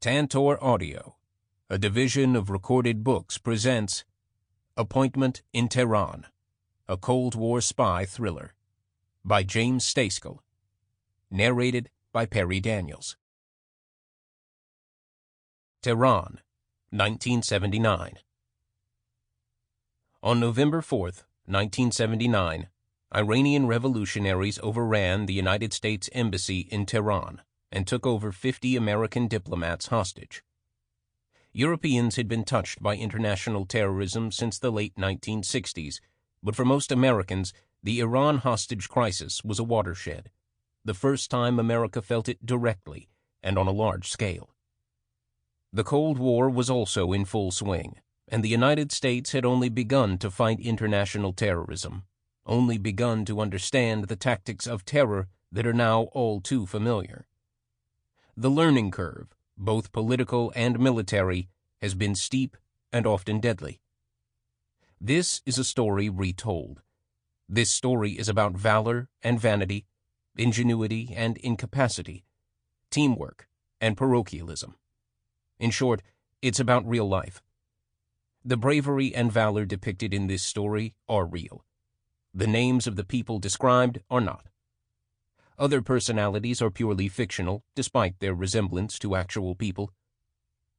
Tantor Audio, a division of Recorded Books, presents Appointment in Tehran, a Cold War spy thriller, by James Stejskal, narrated by Perry Daniels. Tehran, 1979. On November 4th, 1979, Iranian revolutionaries overran the United States Embassy in Tehran and took over 50 American diplomats hostage. Europeans had been touched by international terrorism since the late 1960s, but for most Americans, the Iran hostage crisis was a watershed, the first time America felt it directly and on a large scale. The Cold War was also in full swing, and the United States had only begun to fight international terrorism, only begun to understand the tactics of terror that are now all too familiar. The learning curve, both political and military, has been steep and often deadly. This is a story retold. This story is about valor and vanity, ingenuity and incapacity, teamwork and parochialism. In short, it's about real life. The bravery and valor depicted in this story are real. The names of the people described are not. Other personalities are purely fictional, despite their resemblance to actual people.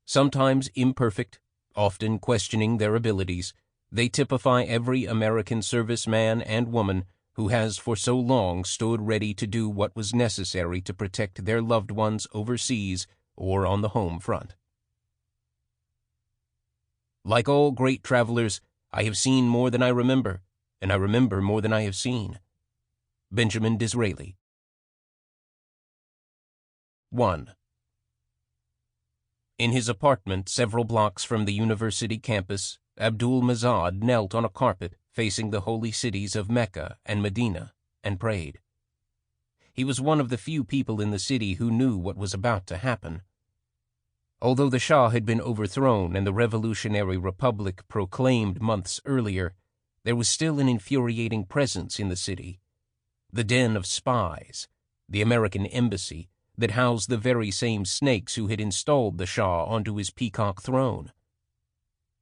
Sometimes imperfect, often questioning their abilities, they typify every American serviceman and woman who has for so long stood ready to do what was necessary to protect their loved ones overseas or on the home front. Like all great travelers, I have seen more than I remember, and I remember more than I have seen. Benjamin Disraeli. 1. In his apartment several blocks from the university campus, Abdul Mazad knelt on a carpet facing the holy cities of Mecca and Medina and prayed. He was one of the few people in the city who knew what was about to happen. Although the Shah had been overthrown and the revolutionary republic proclaimed months earlier, there was still an infuriating presence in the city. The den of spies, the American embassy, that housed the very same snakes who had installed the Shah onto his peacock throne.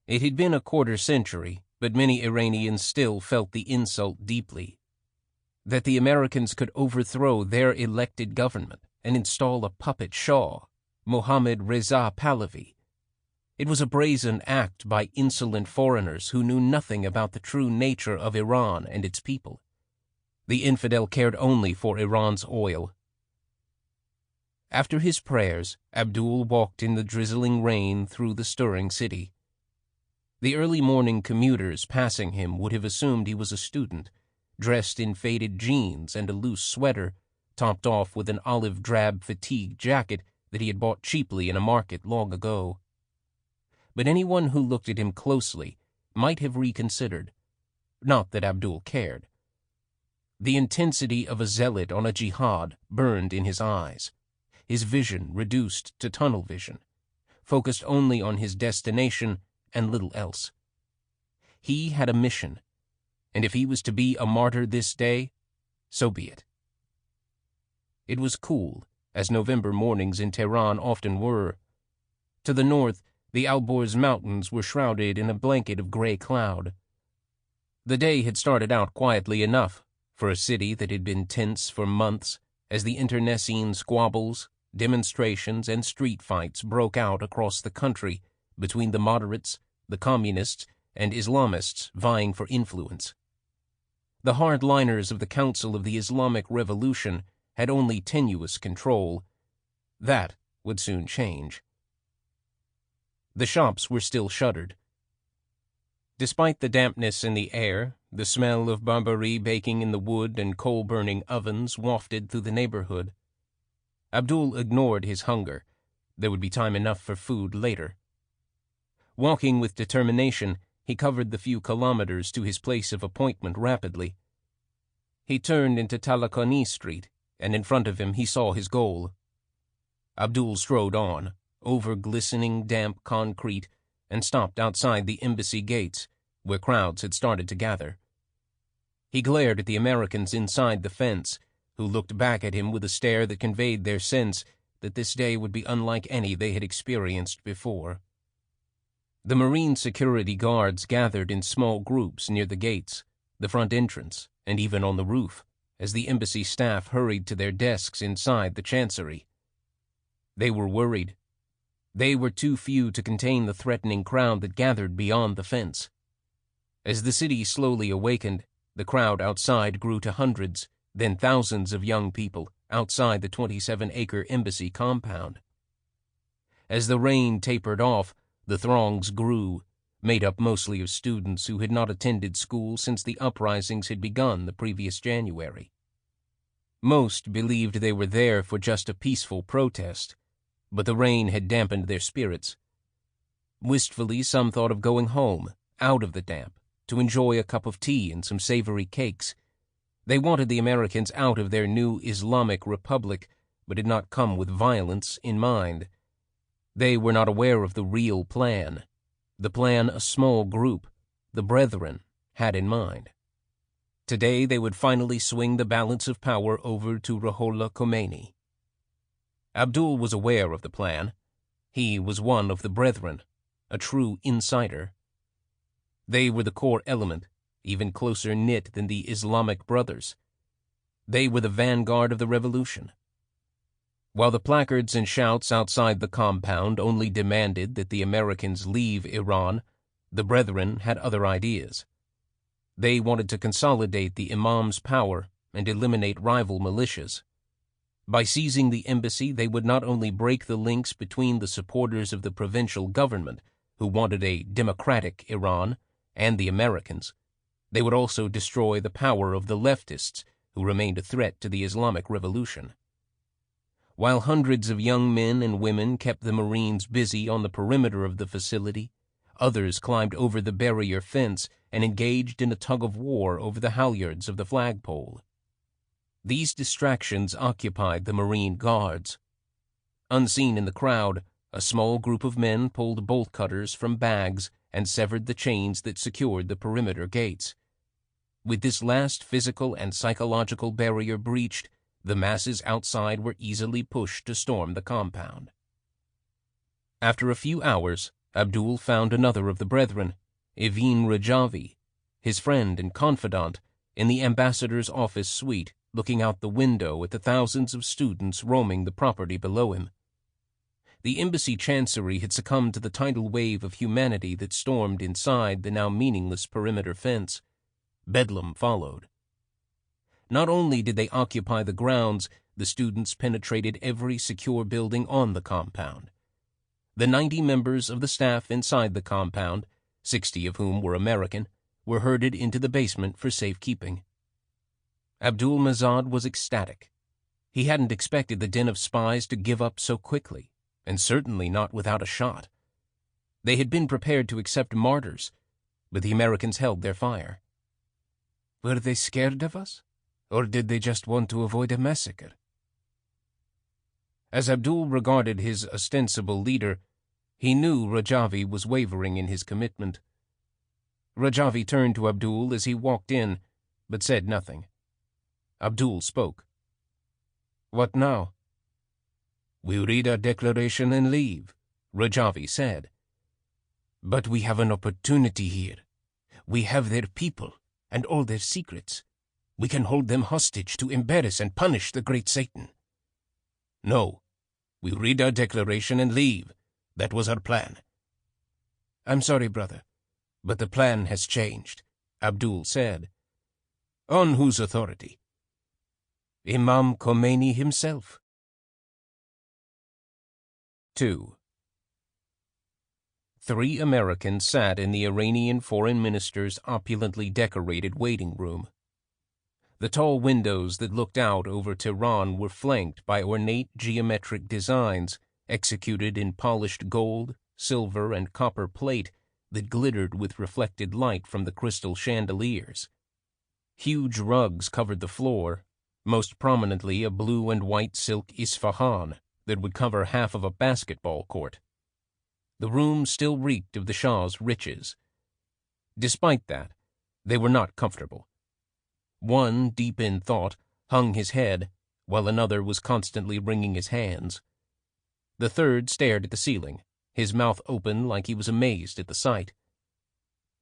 It had been a quarter century, but many Iranians still felt the insult deeply. That the Americans could overthrow their elected government and install a puppet Shah, Mohammad Reza Pahlavi. It was a brazen act by insolent foreigners who knew nothing about the true nature of Iran and its people. The infidel cared only for Iran's oil. After his prayers, Abdul walked in the drizzling rain through the stirring city. The early morning commuters passing him would have assumed he was a student, dressed in faded jeans and a loose sweater, topped off with an olive-drab fatigue jacket that he had bought cheaply in a market long ago. But anyone who looked at him closely might have reconsidered. Not that Abdul cared. The intensity of a zealot on a jihad burned in his eyes. His vision reduced to tunnel vision, focused only on his destination and little else. He had a mission, and if he was to be a martyr this day, so be it. It was cool, as November mornings in Tehran often were. To the north, the Alborz Mountains were shrouded in a blanket of gray cloud. The day had started out quietly enough for a city that had been tense for months as the internecine squabbles, demonstrations, and street fights broke out across the country between the moderates, the communists, and Islamists vying for influence. The hardliners of the Council of the Islamic Revolution had only tenuous control. That would soon change. The shops were still shuttered. Despite the dampness in the air, the smell of barberie baking in the wood and coal-burning ovens wafted through the neighborhood. Abdul ignored his hunger. There would be time enough for food later. Walking with determination, he covered the few kilometers to his place of appointment rapidly. He turned into Talakani Street, and in front of him he saw his goal. Abdul strode on, over glistening, damp concrete, and stopped outside the embassy gates, where crowds had started to gather. He glared at the Americans inside the fence, who looked back at him with a stare that conveyed their sense that this day would be unlike any they had experienced before. The Marine security guards gathered in small groups near the gates, the front entrance, and even on the roof, as the embassy staff hurried to their desks inside the chancery. They were worried. They were too few to contain the threatening crowd that gathered beyond the fence. As the city slowly awakened, the crowd outside grew to hundreds, then thousands of young people outside the 27-acre embassy compound. As the rain tapered off, the throngs grew, made up mostly of students who had not attended school since the uprisings had begun the previous January. Most believed they were there for just a peaceful protest, but the rain had dampened their spirits. Wistfully, some thought of going home, out of the damp, to enjoy a cup of tea and some savory cakes. They wanted the Americans out of their new Islamic republic, but did not come with violence in mind. They were not aware of the real plan, the plan a small group, the Brethren, had in mind. Today they would finally swing the balance of power over to Ruhollah Khomeini. Abdul was aware of the plan. He was one of the Brethren, a true insider. They were the core element, even closer knit than the Islamic Brothers. They were the vanguard of the revolution. While the placards and shouts outside the compound only demanded that the Americans leave Iran, the Brethren had other ideas. They wanted to consolidate the Imam's power and eliminate rival militias. By seizing the embassy, they would not only break the links between the supporters of the provincial government, who wanted a democratic Iran, and the Americans, they would also destroy the power of the leftists, who remained a threat to the Islamic Revolution. While hundreds of young men and women kept the Marines busy on the perimeter of the facility, others climbed over the barrier fence and engaged in a tug-of-war over the halyards of the flagpole. These distractions occupied the Marine guards. Unseen in the crowd, a small group of men pulled bolt cutters from bags and severed the chains that secured the perimeter gates. With this last physical and psychological barrier breached, the masses outside were easily pushed to storm the compound. After a few hours, Abdul found another of the Brethren, Evin Rajavi, his friend and confidant, in the ambassador's office suite, looking out the window at the thousands of students roaming the property below him. The embassy chancery had succumbed to the tidal wave of humanity that stormed inside the now meaningless perimeter fence. Bedlam followed. Not only did they occupy the grounds, the students penetrated every secure building on the compound. The 90 members of the staff inside the compound, 60 of whom were American, were herded into the basement for safekeeping. Abdul Mazad was ecstatic. He hadn't expected the den of spies to give up so quickly, and certainly not without a shot. They had been prepared to accept martyrs, but the Americans held their fire. Were they scared of us? Or did they just want to avoid a massacre? As Abdul regarded his ostensible leader, he knew Rajavi was wavering in his commitment. Rajavi turned to Abdul as he walked in, but said nothing. Abdul spoke. "What now?" "We read our declaration and leave," Rajavi said. "But we have an opportunity here. We have their people and all their secrets. We can hold them hostage to embarrass and punish the great Satan." "No. We read our declaration and leave. That was our plan." "I'm sorry, brother, but the plan has changed," Abdul said. "On whose authority?" "Imam Khomeini himself." 2. 3 Americans sat in the Iranian foreign minister's opulently decorated waiting room. The tall windows that looked out over Tehran were flanked by ornate geometric designs executed in polished gold, silver, and copper plate that glittered with reflected light from the crystal chandeliers. Huge rugs covered the floor, most prominently a blue and white silk Isfahan that would cover half of a basketball court. The room still reeked of the Shah's riches. Despite that, they were not comfortable. One, deep in thought, hung his head, while another was constantly wringing his hands. The third stared at the ceiling, his mouth open like he was amazed at the sight.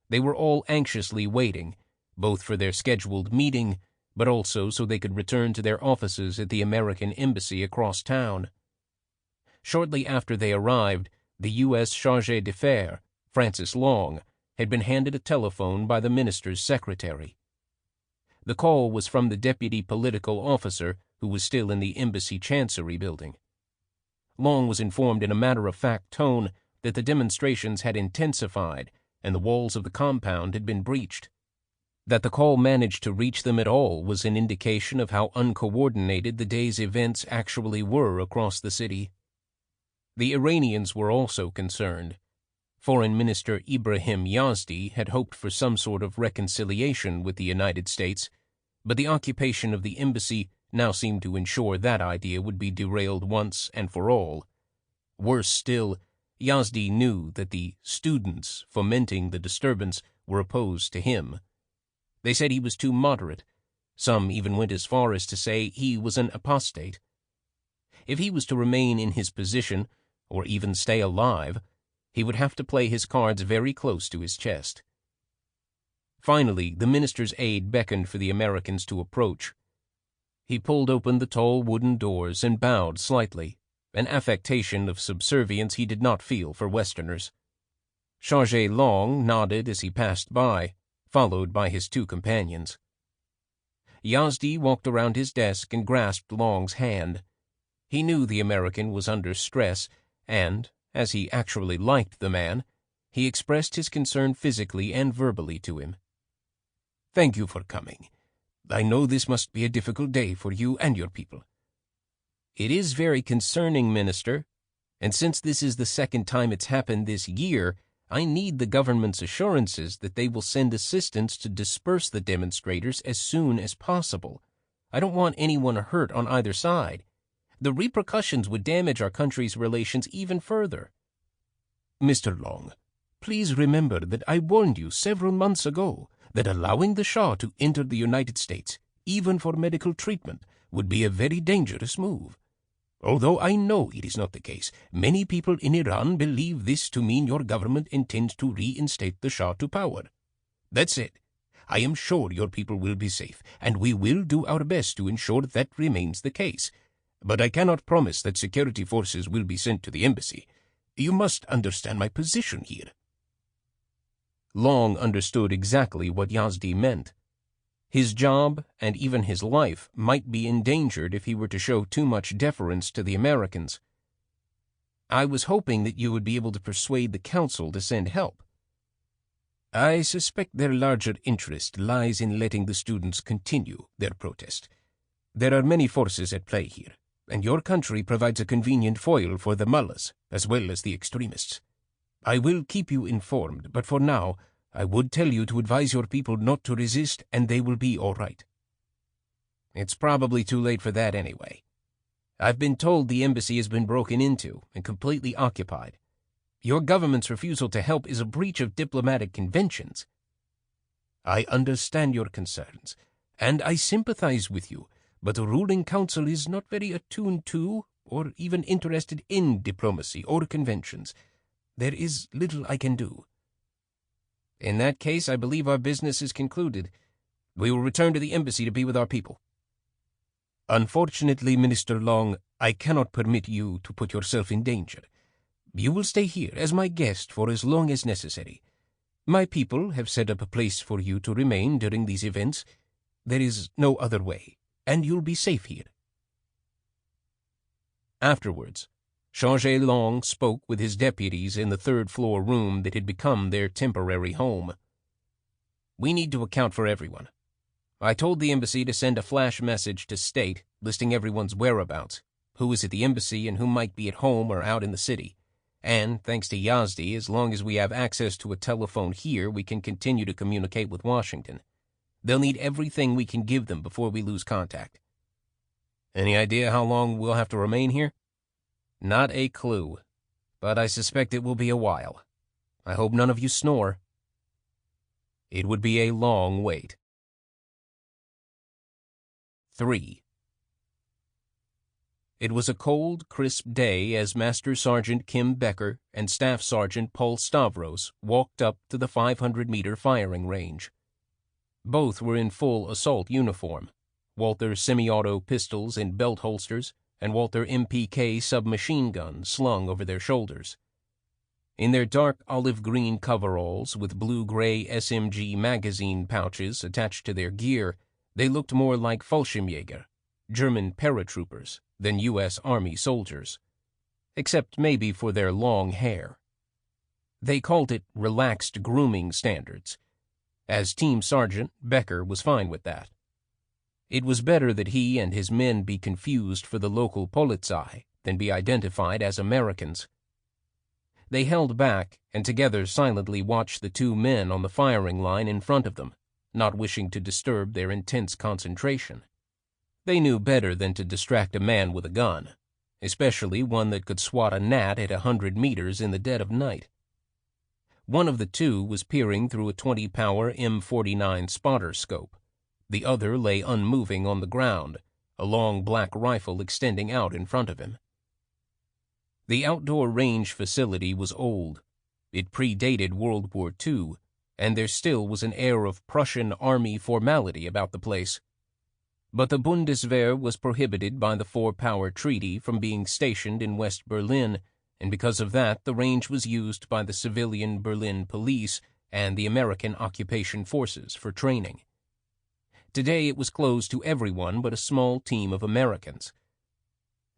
They were all anxiously waiting, both for their scheduled meeting, but also so they could return to their offices at the American embassy across town. Shortly after they arrived, the U.S. chargé d'affaires, Francis Long, had been handed a telephone by the minister's secretary. The call was from the deputy political officer, who was still in the embassy chancery building. Long was informed in a matter-of-fact tone that the demonstrations had intensified and the walls of the compound had been breached. That the call managed to reach them at all was an indication of how uncoordinated the day's events actually were across the city. The Iranians were also concerned. Foreign Minister Ibrahim Yazdi had hoped for some sort of reconciliation with the United States, but the occupation of the embassy now seemed to ensure that idea would be derailed once and for all. Worse still, Yazdi knew that the students fomenting the disturbance were opposed to him. They said he was too moderate. Some even went as far as to say he was an apostate. If he was to remain in his position, or even stay alive, he would have to play his cards very close to his chest. Finally, the minister's aide beckoned for the Americans to approach. He pulled open the tall wooden doors and bowed slightly, an affectation of subservience he did not feel for Westerners. Chargé Long nodded as he passed by, followed by his two companions. Yazdi walked around his desk and grasped Long's hand. He knew the American was under stress, and, as he actually liked the man, he expressed his concern physically and verbally to him. "Thank you for coming. I know this must be a difficult day for you and your people." "It is very concerning, Minister, and since this is the second time it's happened this year, I need the government's assurances that they will send assistance to disperse the demonstrators as soon as possible. I don't want anyone hurt on either side. The repercussions would damage our country's relations even further." "Mr. Long, please remember that I warned you several months ago that allowing the Shah to enter the United States, even for medical treatment, would be a very dangerous move. Although I know it is not the case, many people in Iran believe this to mean your government intends to reinstate the Shah to power. That said, I am sure your people will be safe, and we will do our best to ensure that remains the case. But I cannot promise that security forces will be sent to the embassy. You must understand my position here." Long understood exactly what Yazdi meant. His job, and even his life, might be endangered if he were to show too much deference to the Americans. "I was hoping that you would be able to persuade the council to send help." "I suspect their larger interest lies in letting the students continue their protest. There are many forces at play here, and your country provides a convenient foil for the mullahs as well as the extremists. I will keep you informed, but for now, I would tell you to advise your people not to resist, and they will be all right." "It's probably too late for that anyway. I've been told the embassy has been broken into and completely occupied. Your government's refusal to help is a breach of diplomatic conventions." "I understand your concerns, and I sympathize with you, but the ruling council is not very attuned to, or even interested in, diplomacy or conventions. There is little I can do." "In that case, I believe our business is concluded. We will return to the embassy to be with our people." "Unfortunately, Minister Long, I cannot permit you to put yourself in danger. You will stay here as my guest for as long as necessary. My people have set up a place for you to remain during these events. There is no other way, and you'll be safe here." Afterwards, Chargé Long spoke with his deputies in the third-floor room that had become their temporary home. "We need to account for everyone. I told the embassy to send a flash message to State listing everyone's whereabouts, who is at the embassy and who might be at home or out in the city. And, thanks to Yazdi, as long as we have access to a telephone here, we can continue to communicate with Washington. They'll need everything we can give them before we lose contact." "Any idea how long we'll have to remain here?" "Not a clue, but I suspect it will be a while. I hope none of you snore." It would be a long wait. 3. It was a cold, crisp day as Master Sergeant Kim Becker and Staff Sergeant Paul Stavros walked up to the 500-meter firing range. Both were in full assault uniform, Walther semi-auto pistols in belt holsters and Walther MPK submachine guns slung over their shoulders. In their dark olive-green coveralls with blue-gray SMG magazine pouches attached to their gear, they looked more like Fallschirmjäger, German paratroopers, than U.S. Army soldiers, except maybe for their long hair. They called it relaxed grooming standards. As team sergeant, Becker was fine with that. It was better that he and his men be confused for the local Polizei than be identified as Americans. They held back and together silently watched the two men on the firing line in front of them, not wishing to disturb their intense concentration. They knew better than to distract a man with a gun, especially one that could swat a gnat at 100 meters in the dead of night. One of the two was peering through a 20-power M49 spotter scope. The other lay unmoving on the ground, a long black rifle extending out in front of him. The outdoor range facility was old. It predated World War II, and there still was an air of Prussian army formality about the place. But the Bundeswehr was prohibited by the Four-Power Treaty from being stationed in West Berlin, and because of that the range was used by the civilian Berlin police and the American occupation forces for training. Today it was closed to everyone but a small team of Americans.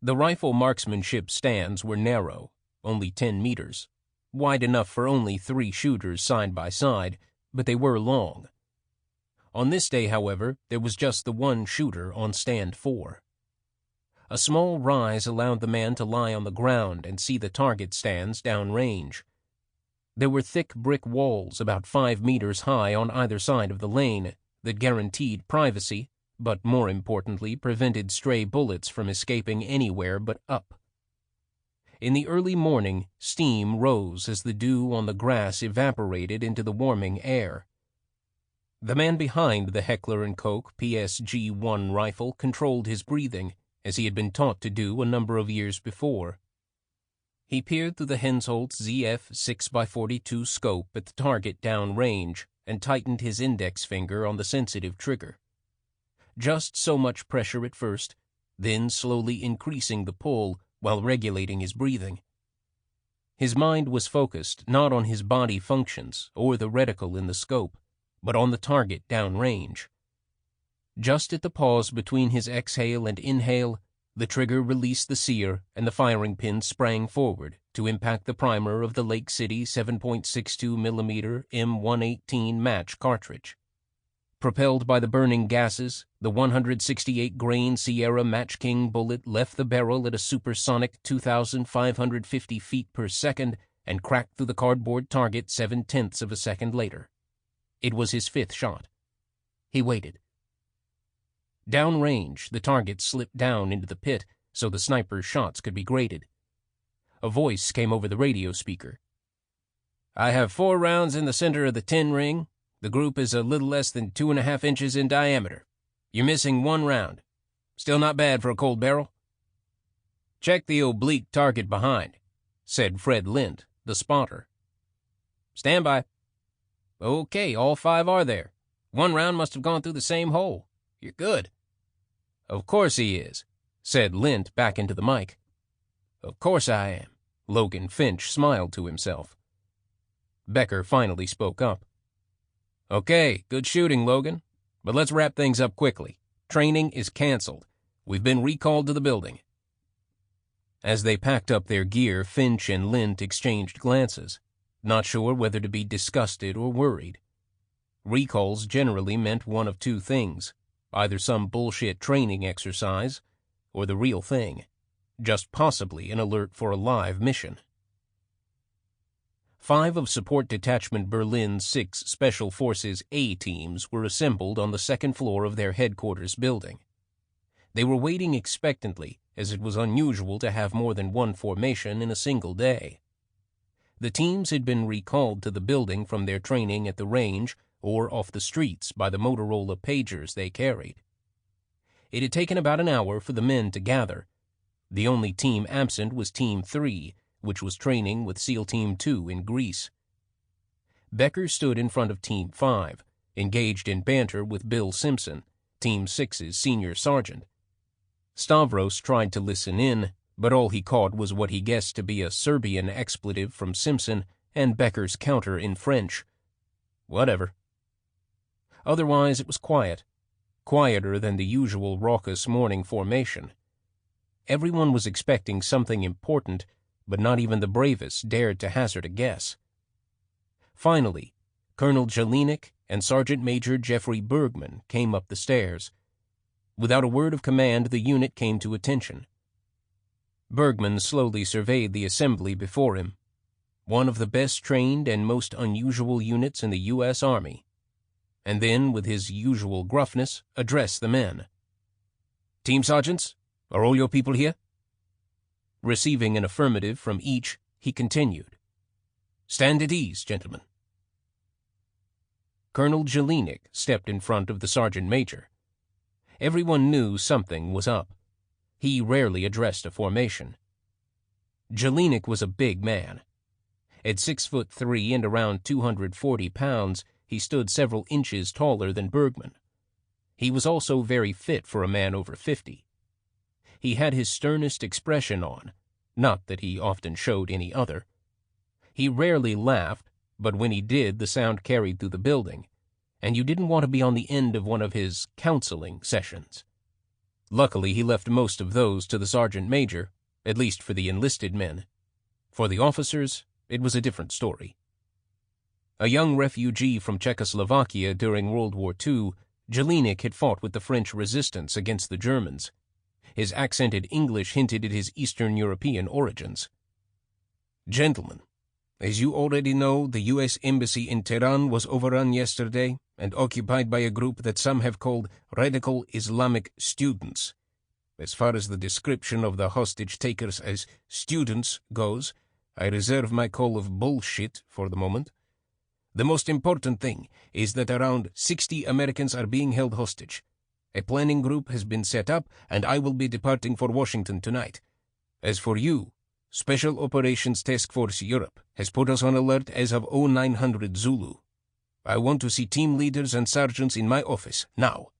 The rifle marksmanship stands were narrow, only 10 meters, wide enough for only 3 shooters side by side, but they were long. On this day, however, there was just the one shooter on stand 4. A small rise allowed the man to lie on the ground and see the target stands downrange. There were thick brick walls about 5 meters high on either side of the lane that guaranteed privacy, but more importantly prevented stray bullets from escaping anywhere but up. In the early morning, steam rose as the dew on the grass evaporated into the warming air. The man behind the Heckler & Koch PSG-1 rifle controlled his breathing, as he had been taught to do a number of years before. He peered through the Hensoldt ZF 6x42 scope at the target downrange and tightened his index finger on the sensitive trigger. Just so much pressure at first, then slowly increasing the pull while regulating his breathing. His mind was focused not on his body functions or the reticle in the scope, but on the target downrange. Just at the pause between his exhale and inhale, the trigger released the sear and the firing pin sprang forward to impact the primer of the Lake City 7.62mm M118 match cartridge. Propelled by the burning gases, the 168-grain Sierra Match King bullet left the barrel at a supersonic 2,550 feet per second and cracked through the cardboard target 0.7 of a second later. It was his 5th shot. He waited. Downrange, the target slipped down into the pit so the sniper's shots could be graded. A voice came over the radio speaker. "I have 4 rounds in the center of the 10 ring. The group is a little less than 2.5 inches in diameter. You're missing 1 round. Still not bad for a cold barrel." "Check the oblique target behind," said Fred Lint, the spotter. "Stand by." "Okay, all 5 are there. 1 round must have gone through the same hole. You're good." "Of course he is," said Lint back into the mic. "Of course I am." Logan Finch smiled to himself. Becker finally spoke up. "Okay, good shooting, Logan. But let's wrap things up quickly. Training is canceled. We've been recalled to the building." As they packed up their gear, Finch and Lint exchanged glances, not sure whether to be disgusted or worried. Recalls generally meant one of 2 things, either some bullshit training exercise or the real thing, just possibly an alert for a live mission. 5 of Support Detachment Berlin's 6 Special Forces A teams were assembled on the 2nd floor of their headquarters building. They were waiting expectantly, as it was unusual to have more than 1 formation in a single day. The teams had been recalled to the building from their training at the range or off the streets by the Motorola pagers they carried. It had taken about an hour for the men to gather. The only team absent was Team 3, which was training with SEAL Team 2 in Greece. Becker stood in front of Team 5, engaged in banter with Bill Simpson, Team 6's senior sergeant. Stavros tried to listen in, but all he caught was what he guessed to be a Serbian expletive from Simpson and Becker's counter in French. Whatever. Otherwise, it was quiet, quieter than the usual raucous morning formation. Everyone was expecting something important, but not even the bravest dared to hazard a guess. Finally, Colonel Jelinek and Sergeant Major Jeffrey Bergman came up the stairs. Without a word of command, the unit came to attention. Bergman slowly surveyed the assembly before him. One of the best trained and most unusual units in the U.S. Army. And then, with his usual gruffness, addressed the men. "Team sergeants, are all your people here?" Receiving an affirmative from each, he continued. "Stand at ease, gentlemen." Colonel Jelinek stepped in front of the sergeant major. Everyone knew something was up. He rarely addressed a formation. Jelinek was a big man. At 6'3" and around 240 pounds, he stood several inches taller than Bergman. He was also very fit for a man over 50. He had his sternest expression on, not that he often showed any other. He rarely laughed, but when he did, the sound carried through the building, and you didn't want to be on the end of one of his counseling sessions. Luckily, he left most of those to the sergeant major, at least for the enlisted men. For the officers, it was a different story. A young refugee from Czechoslovakia during World War II, Jelinek had fought with the French resistance against the Germans. His accented English hinted at his Eastern European origins. "Gentlemen, as you already know, the U.S. Embassy in Tehran was overrun yesterday and occupied by a group that some have called radical Islamic students. As far as the description of the hostage takers as students goes, I reserve my call of bullshit for the moment. The most important thing is that around 60 Americans are being held hostage. A planning group has been set up, and I will be departing for Washington tonight. As for you, Special Operations Task Force Europe has put us on alert as of 0900 Zulu. I want to see team leaders and sergeants in my office, now."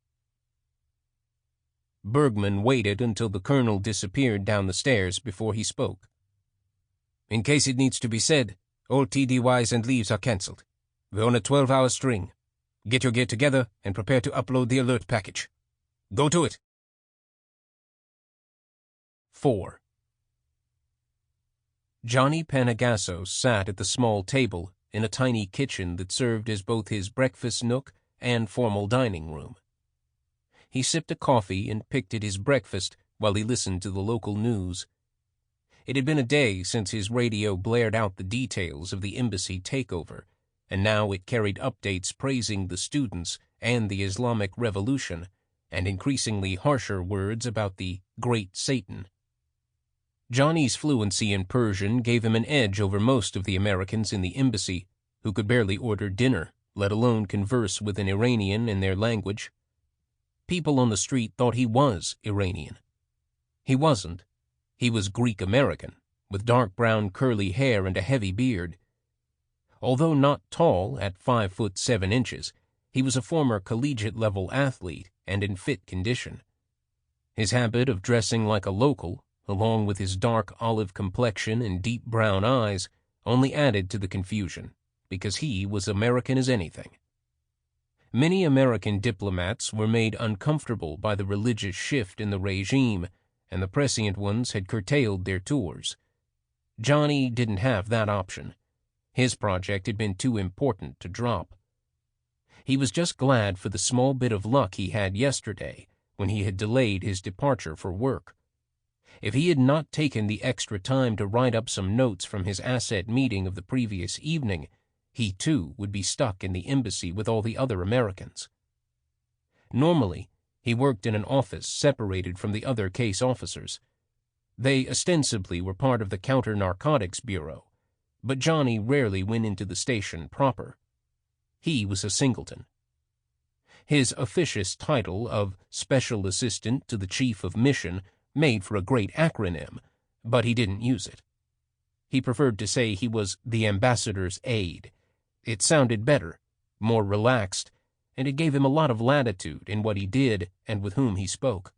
Bergman waited until the colonel disappeared down the stairs before he spoke. "In case it needs to be said, all TDYs and leaves are cancelled. We're on a 12-hour string. Get your gear together and prepare to upload the alert package. Go to it." 4. Johnny Panagassos sat at the small table in a tiny kitchen that served as both his breakfast nook and formal dining room. He sipped a coffee and picked at his breakfast while he listened to the local news. It had been a day since his radio blared out the details of the embassy takeover, and now it carried updates praising the students and the Islamic Revolution, and increasingly harsher words about the Great Satan. Johnny's fluency in Persian gave him an edge over most of the Americans in the embassy, who could barely order dinner, let alone converse with an Iranian in their language. People on the street thought he was Iranian. He wasn't. He was Greek-American, with dark brown curly hair and a heavy beard. Although not tall at 5'7", he was a former collegiate-level athlete and in fit condition. His habit of dressing like a local, along with his dark olive complexion and deep brown eyes, only added to the confusion, because he was American as anything. Many American diplomats were made uncomfortable by the religious shift in the regime, and the prescient ones had curtailed their tours. Johnny didn't have that option. His project had been too important to drop. He was just glad for the small bit of luck he had yesterday when he had delayed his departure for work. If he had not taken the extra time to write up some notes from his asset meeting of the previous evening, he too would be stuck in the embassy with all the other Americans. Normally, he worked in an office separated from the other case officers. They ostensibly were part of the Counter-Narcotics Bureau, but Johnny rarely went into the station proper. He was a singleton. His officious title of Special Assistant to the Chief of Mission made for a great acronym, but he didn't use it. He preferred to say he was the ambassador's aide. It sounded better, more relaxed, and it gave him a lot of latitude in what he did and with whom he spoke.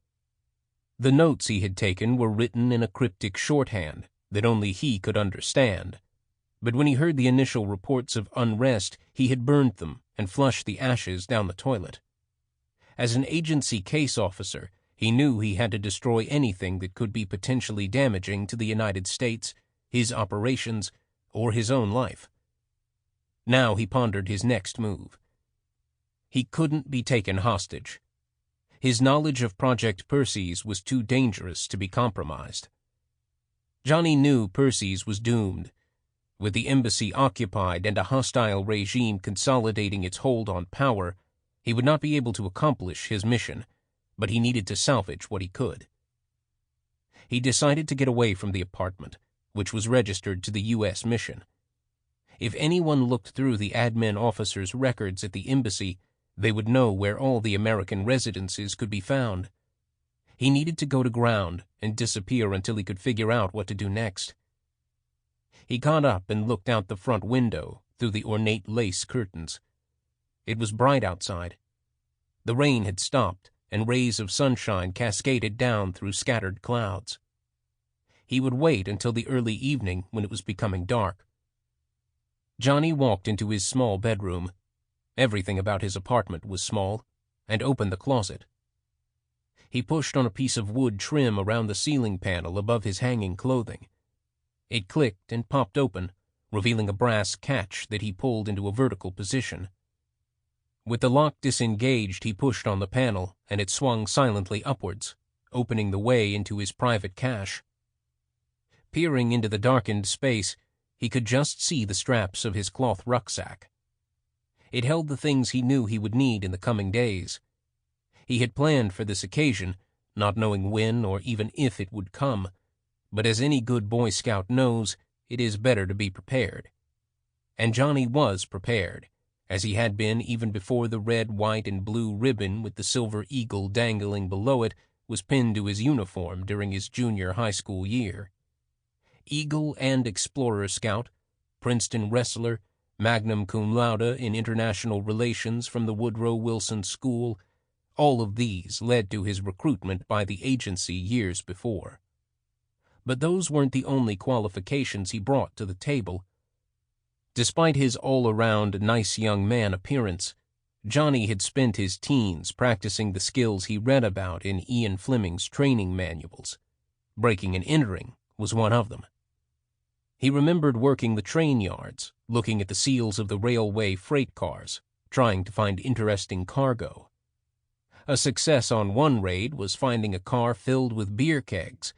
The notes he had taken were written in a cryptic shorthand that only he could understand, but when he heard the initial reports of unrest, he had burned them and flushed the ashes down the toilet. As an agency case officer, he knew he had to destroy anything that could be potentially damaging to the United States, his operations, or his own life. Now he pondered his next move. He couldn't be taken hostage. His knowledge of Project Perses was too dangerous to be compromised. Johnny knew Perses was doomed. With the embassy occupied and a hostile regime consolidating its hold on power, he would not be able to accomplish his mission, but he needed to salvage what he could. He decided to get away from the apartment, which was registered to the U.S. mission. If anyone looked through the admin officer's records at the embassy, they would know where all the American residences could be found. He needed to go to ground and disappear until he could figure out what to do next. He got up and looked out the front window through the ornate lace curtains. It was bright outside. The rain had stopped, and rays of sunshine cascaded down through scattered clouds. He would wait until the early evening when it was becoming dark. Johnny walked into his small bedroom. Everything about his apartment was small, and opened the closet. He pushed on a piece of wood trim around the ceiling panel above his hanging clothing. It clicked and popped open, revealing a brass catch that he pulled into a vertical position. With the lock disengaged, he pushed on the panel, and it swung silently upwards, opening the way into his private cache. Peering into the darkened space, he could just see the straps of his cloth rucksack. It held the things he knew he would need in the coming days. He had planned for this occasion, not knowing when or even if it would come, but as any good Boy Scout knows, it is better to be prepared. And Johnny was prepared, as he had been even before the red, white, and blue ribbon with the silver eagle dangling below it was pinned to his uniform during his junior high school year. Eagle and Explorer Scout, Princeton wrestler, Magnum cum laude in international relations from the Woodrow Wilson School, all of these led to his recruitment by the agency years before. But those weren't the only qualifications he brought to the table. Despite his all-around nice young man appearance, Johnny had spent his teens practicing the skills he read about in Ian Fleming's training manuals. Breaking and entering was one of them. He remembered working the train yards, looking at the seals of the railway freight cars, trying to find interesting cargo. A success on one raid was finding a car filled with beer kegs,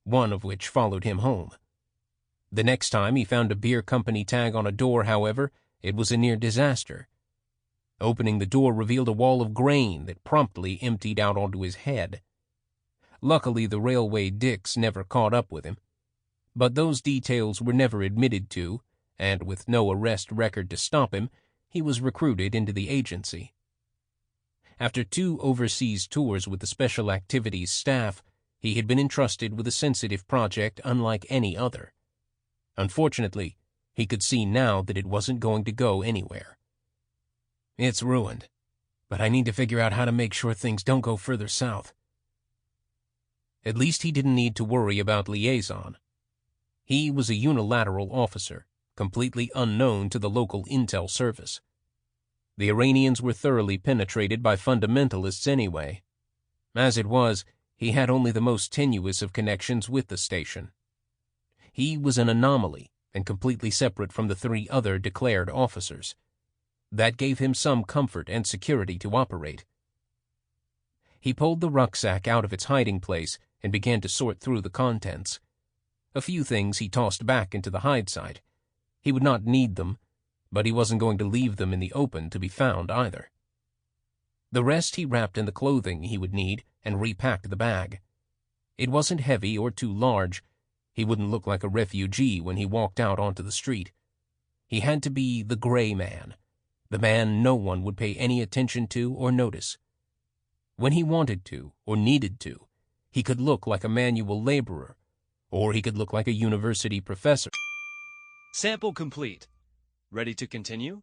one of which followed him home. The next time he found a beer company tag on a door, however, it was a near disaster. Opening the door revealed a wall of grain that promptly emptied out onto his head. Luckily, the railway dicks never caught up with him. But those details were never admitted to, and with no arrest record to stop him, he was recruited into the agency. After 2 overseas tours with the Special Activities staff, he had been entrusted with a sensitive project unlike any other. Unfortunately, he could see now that it wasn't going to go anywhere. It's ruined, but I need to figure out how to make sure things don't go further south. At least he didn't need to worry about liaison. He was a unilateral officer, completely unknown to the local intel service. The Iranians were thoroughly penetrated by fundamentalists anyway. As it was, he had only the most tenuous of connections with the station. He was an anomaly and completely separate from the 3 other declared officers. That gave him some comfort and security to operate. He pulled the rucksack out of its hiding place and began to sort through the contents. A few things he tossed back into the hide site. He would not need them, but he wasn't going to leave them in the open to be found either. The rest he wrapped in the clothing he would need and repacked the bag. It wasn't heavy or too large. He wouldn't look like a refugee when he walked out onto the street. He had to be the gray man, the man no one would pay any attention to or notice. When he wanted to or needed to, He could look like a manual laborer, or he could look like a university professor. Sample complete. Ready to continue?